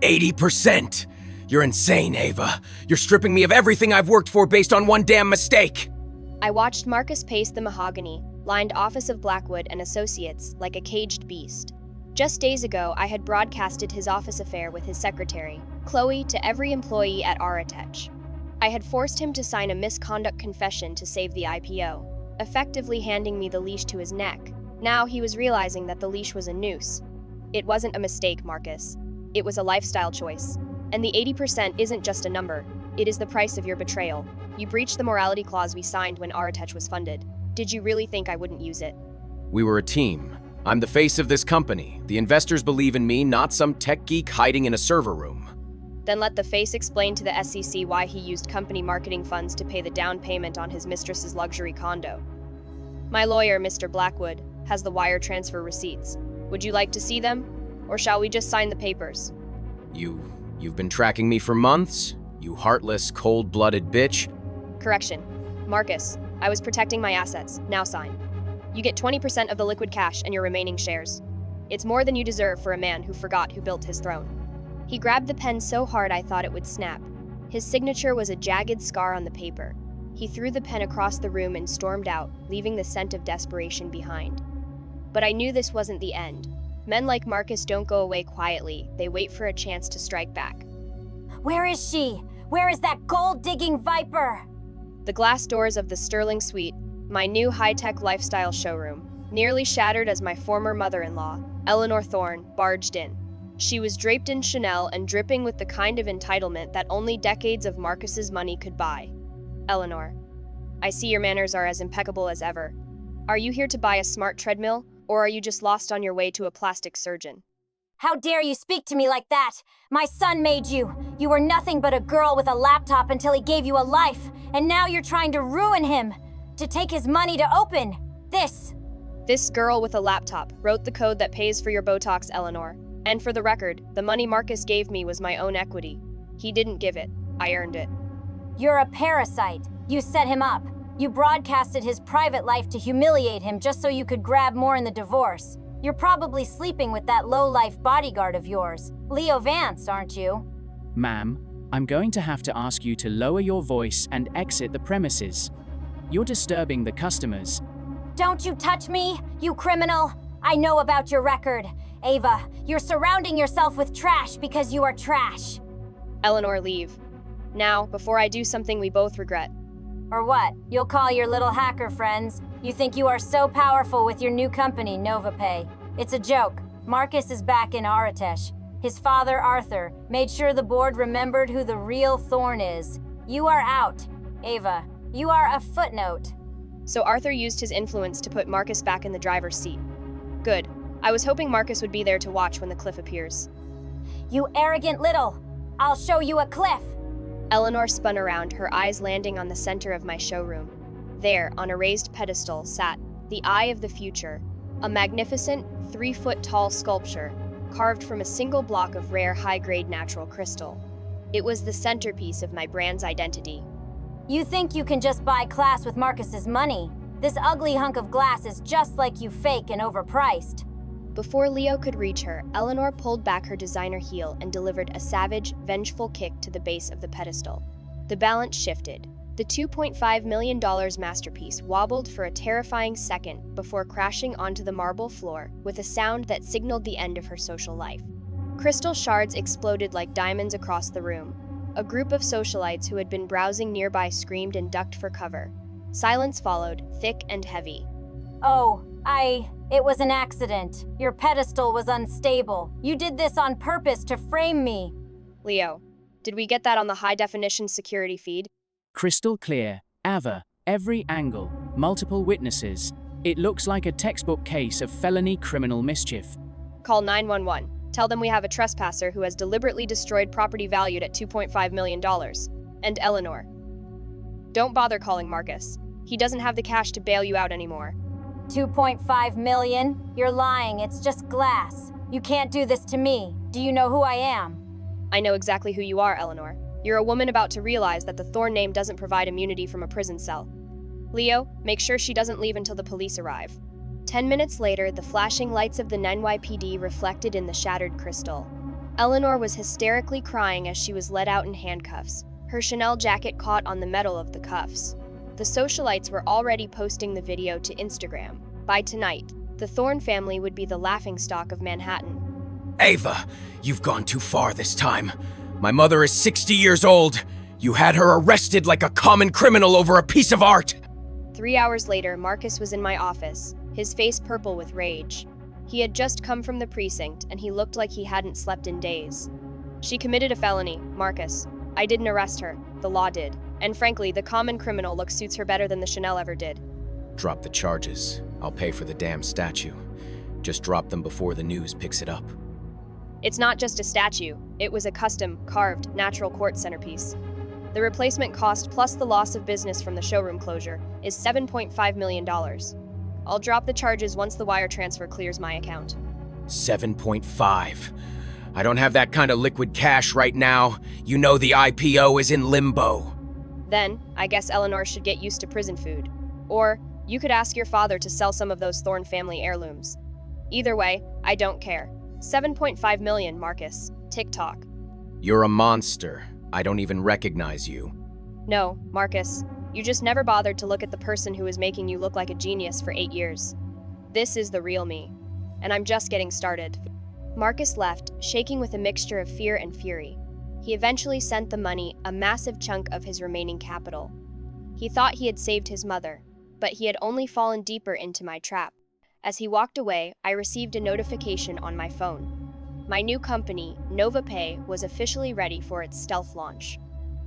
80%! You're insane, Ava. You're stripping me of everything I've worked for based on one damn mistake! I watched Marcus pace the mahogany-lined office of Blackwood and Associates like a caged beast. Just days ago, I had broadcasted his office affair with his secretary, Chloe, to every employee at Aratech. I had forced him to sign a misconduct confession to save the IPO, effectively handing me the leash to his neck. Now he was realizing that the leash was a noose. It wasn't a mistake, Marcus. It was a lifestyle choice. And the 80% isn't just a number. It is the price of your betrayal. You breached the morality clause we signed when Aratech was funded. Did you really think I wouldn't use it? We were a team. I'm the face of this company. The investors believe in me, not some tech geek hiding in a server room. Then let the face explain to the SEC why he used company marketing funds to pay the down payment on his mistress's luxury condo. My lawyer, Mr. Blackwood, has the wire transfer receipts. Would you like to see them? Or shall we just sign the papers? You've been tracking me for months? You heartless, cold-blooded bitch? Correction. Marcus, I was protecting my assets. Now sign. You get 20% of the liquid cash and your remaining shares. It's more than you deserve for a man who forgot who built his throne. He grabbed the pen so hard I thought it would snap. His signature was a jagged scar on the paper. He threw the pen across the room and stormed out, leaving the scent of desperation behind. But I knew this wasn't the end. Men like Marcus don't go away quietly. They wait for a chance to strike back. Where is she? Where is that gold-digging viper? The glass doors of the Sterling Suite, my new high-tech lifestyle showroom, nearly shattered as my former mother-in-law, Eleanor Thorne, barged in. She was draped in Chanel and dripping with the kind of entitlement that only decades of Marcus's money could buy. Eleanor, I see your manners are as impeccable as ever. Are you here to buy a smart treadmill, or are you just lost on your way to a plastic surgeon? How dare you speak to me like that? My son made you. You were nothing but a girl with a laptop until he gave you a life, and now you're trying to ruin him, to take his money to open this. This girl with a laptop wrote the code that pays for your Botox, Eleanor. And for the record, the money Marcus gave me was my own equity. He didn't give it. I earned it. You're a parasite. You set him up. You broadcasted his private life to humiliate him just so you could grab more in the divorce. You're probably sleeping with that low-life bodyguard of yours, Leo Vance, aren't you? Ma'am, I'm going to have to ask you to lower your voice and exit the premises. You're disturbing the customers. Don't you touch me, you criminal! I know about your record. Ava, you're surrounding yourself with trash because you are trash. Eleanor, leave. Now, before I do something we both regret. Or what? You'll call your little hacker friends. You think you are so powerful with your new company, NovaPay. It's a joke. Marcus is back in Aratech. His father, Arthur, made sure the board remembered who the real Thorne is. You are out. Ava, you are a footnote. So Arthur used his influence to put Marcus back in the driver's seat. Good. I was hoping Marcus would be there to watch when the cliff appears. You arrogant little! I'll show you a cliff! Eleanor spun around, her eyes landing on the center of my showroom. There, on a raised pedestal, sat the Eye of the Future, a magnificent 3-foot-tall sculpture carved from a single block of rare high-grade natural crystal. It was the centerpiece of my brand's identity. You think you can just buy class with Marcus's money? This ugly hunk of glass is just like you, fake and overpriced. Before Leo could reach her, Eleanor pulled back her designer heel and delivered a savage, vengeful kick to the base of the pedestal. The balance shifted. The $2.5 million masterpiece wobbled for a terrifying second before crashing onto the marble floor with a sound that signaled the end of her social life. Crystal shards exploded like diamonds across the room. A group of socialites who had been browsing nearby screamed and ducked for cover. Silence followed, thick and heavy. Oh, it was an accident. Your pedestal was unstable. You did this on purpose to frame me. Leo, did we get that on the high-definition security feed? Crystal clear. Ava, every angle, multiple witnesses. It looks like a textbook case of felony criminal mischief. Call 911. Tell them we have a trespasser who has deliberately destroyed property valued at $2.5 million. And Eleanor. Don't bother calling Marcus. He doesn't have the cash to bail you out anymore. 2.5 million? You're lying, it's just glass. You can't do this to me. Do you know who I am? I know exactly who you are, Eleanor. You're a woman about to realize that the Thorne name doesn't provide immunity from a prison cell. Leo, make sure she doesn't leave until the police arrive. 10 minutes later, the flashing lights of the NYPD reflected in the shattered crystal. Eleanor was hysterically crying as she was led out in handcuffs. Her Chanel jacket caught on the metal of the cuffs. The socialites were already posting the video to Instagram. By tonight, the Thorne family would be the laughingstock of Manhattan. Ava, you've gone too far this time. My mother is 60 years old. You had her arrested like a common criminal over a piece of art. 3 hours later, Marcus was in my office, his face purple with rage. He had just come from the precinct, and he looked like he hadn't slept in days. She committed a felony, Marcus. I didn't arrest her. The law did. And frankly, the common criminal look suits her better than the Chanel ever did. Drop the charges. I'll pay for the damn statue. Just drop them before the news picks it up. It's not just a statue. It was a custom, carved, natural quartz centerpiece. The replacement cost plus the loss of business from the showroom closure is $7.5 million. I'll drop the charges once the wire transfer clears my account. 7.5. I don't have that kind of liquid cash right now. You know the IPO is in limbo. Then, I guess Eleanor should get used to prison food. Or, you could ask your father to sell some of those Thorne family heirlooms. Either way, I don't care. 7.5 million, Marcus. TikTok. You're a monster. I don't even recognize you. No, Marcus. You just never bothered to look at the person who is making you look like a genius for 8 years. This is the real me. And I'm just getting started. Marcus left, shaking with a mixture of fear and fury. He eventually sent the money, a massive chunk of his remaining capital. He thought he had saved his mother, but he had only fallen deeper into my trap. As he walked away, I received a notification on my phone. My new company, NovaPay, was officially ready for its stealth launch.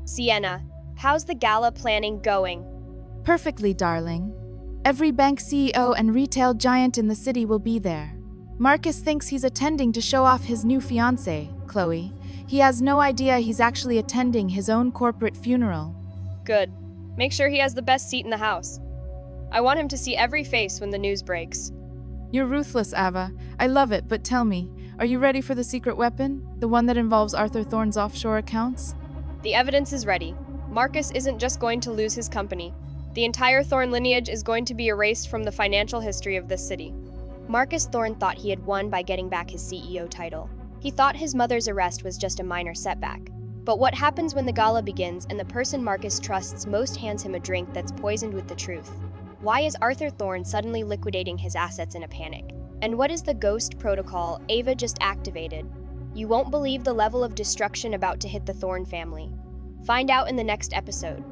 Sienna, how's the gala planning going? Perfectly, darling. Every bank CEO and retail giant in the city will be there. Marcus thinks he's attending to show off his new fiancée, Chloe. He has no idea he's actually attending his own corporate funeral. Good. Make sure he has the best seat in the house. I want him to see every face when the news breaks. You're ruthless, Ava. I love it, but tell me, are you ready for the secret weapon? The one that involves Arthur Thorne's offshore accounts? The evidence is ready. Marcus isn't just going to lose his company. The entire Thorne lineage is going to be erased from the financial history of this city. Marcus Thorne thought he had won by getting back his CEO title. He thought his mother's arrest was just a minor setback. But what happens when the gala begins and the person Marcus trusts most hands him a drink that's poisoned with the truth? Why is Arthur Thorne suddenly liquidating his assets in a panic? And what is the ghost protocol Ava just activated? You won't believe the level of destruction about to hit the Thorne family. Find out in the next episode.